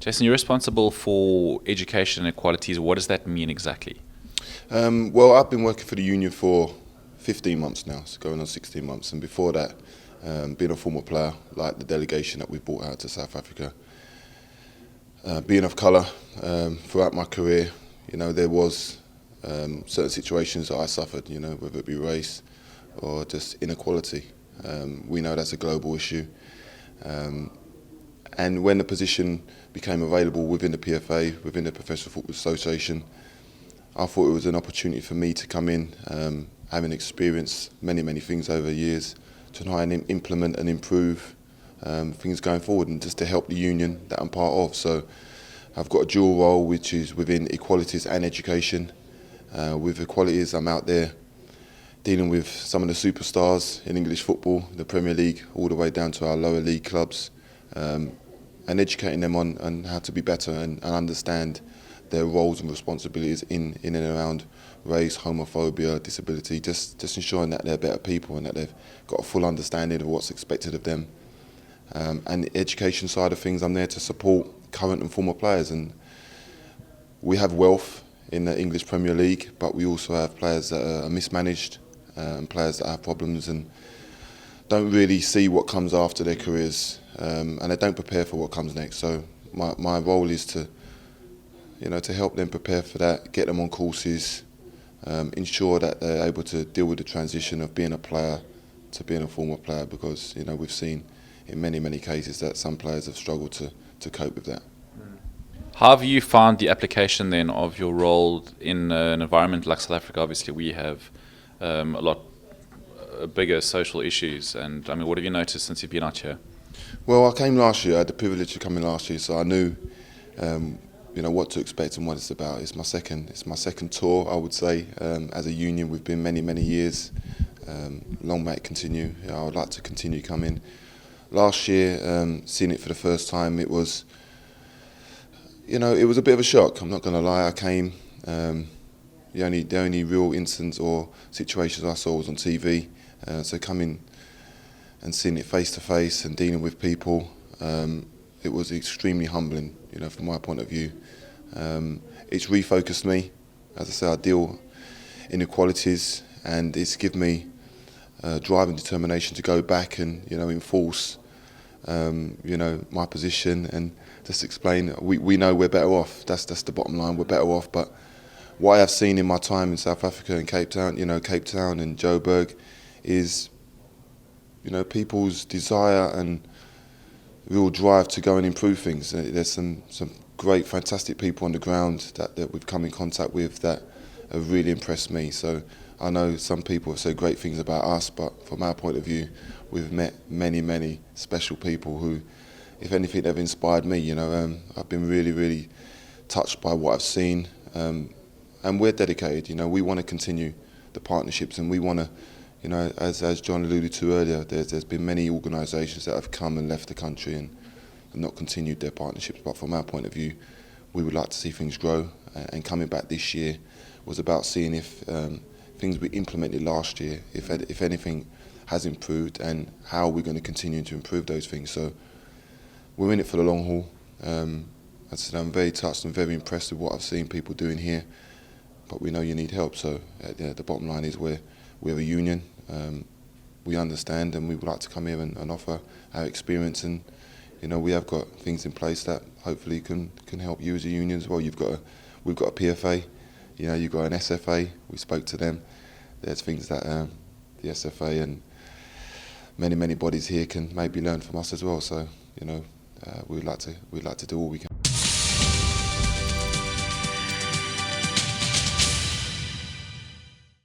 Jason, you're responsible for education inequalities. What does that mean exactly? Well, I've been working for the union for 15 months now, so going on 16 months. And before that, being a former player, like the delegation that we brought out to South Africa, being of colour, throughout my career, there was certain situations that I suffered, whether it be race or just inequality. We know that's a global issue. And when the position became available within the PFA, within the Professional Football Association, I thought it was an opportunity for me to come in, having experienced many things over the years, to try and implement and improve things going forward, and just to help the union that I'm part of. So I've got a dual role, which is within equalities and education. With equalities, I'm out there dealing with some of the superstars in English football, the Premier League, all the way down to our lower league clubs, and educating them on how to be better and understand their roles and responsibilities in and around race, homophobia, disability, just ensuring that they're better people and that they've got a full understanding of what's expected of them. And the education side of things, I'm there to support current and former players. And we have wealth in the English Premier League, but we also have players that are mismanaged, and players that have problems and don't really see what comes after their careers, and they don't prepare for what comes next. So my role is to help them prepare for that, get them on courses, ensure that they're able to deal with the transition of being a player to being a former player, because we've seen in many cases that some players have struggled to cope with that. How have you found the application then of your role in an environment like South Africa? Obviously, we have a lot bigger social issues, and what have you noticed since you've been out here? Well, I came last year. I had the privilege of coming last year, so I knew what to expect and what it's about. It's my second tour, I would say. As a union, we've been many years. Long may it continue. I would like to continue coming. Last year, seeing it for the first time, it was a bit of a shock. I'm not going to lie. I came. The only real instance or situations I saw was on TV. So coming and seeing it face to face and dealing with people, it was extremely humbling, from my point of view. It's refocused me. As I say, I deal inequalities, and it's given me drive and determination to go back and enforce my position and just explain. We know we're better off. That's the bottom line. We're better off. But what I have seen in my time in South Africa and Cape Town and Joburg, is people's desire and real drive to go and improve things. There's some great, fantastic people on the ground that we've come in contact with that have really impressed me. So I know some people have said great things about us, but from our point of view, we've met many special people who, if anything, have inspired me. I've been really touched by what I've seen, and we're dedicated. We want to continue the partnerships, and we want to, as John alluded to earlier, there's been many organisations that have come and left the country and not continued their partnerships. But from our point of view, we would like to see things grow. And coming back this year was about seeing if things we implemented last year, if anything has improved, and how we're going to continue to improve those things. So we're in it for the long haul. As I said, I'm very touched and very impressed with what I've seen people doing here. But we know you need help. So the bottom line is we're a union. We understand, and we would like to come here and offer our experience. And we have got things in place that hopefully can help you as a union as well. We've got a PFA. You've got an SFA. We spoke to them. There's things that the SFA and many bodies here can maybe learn from us as well. So we'd like to do all we can.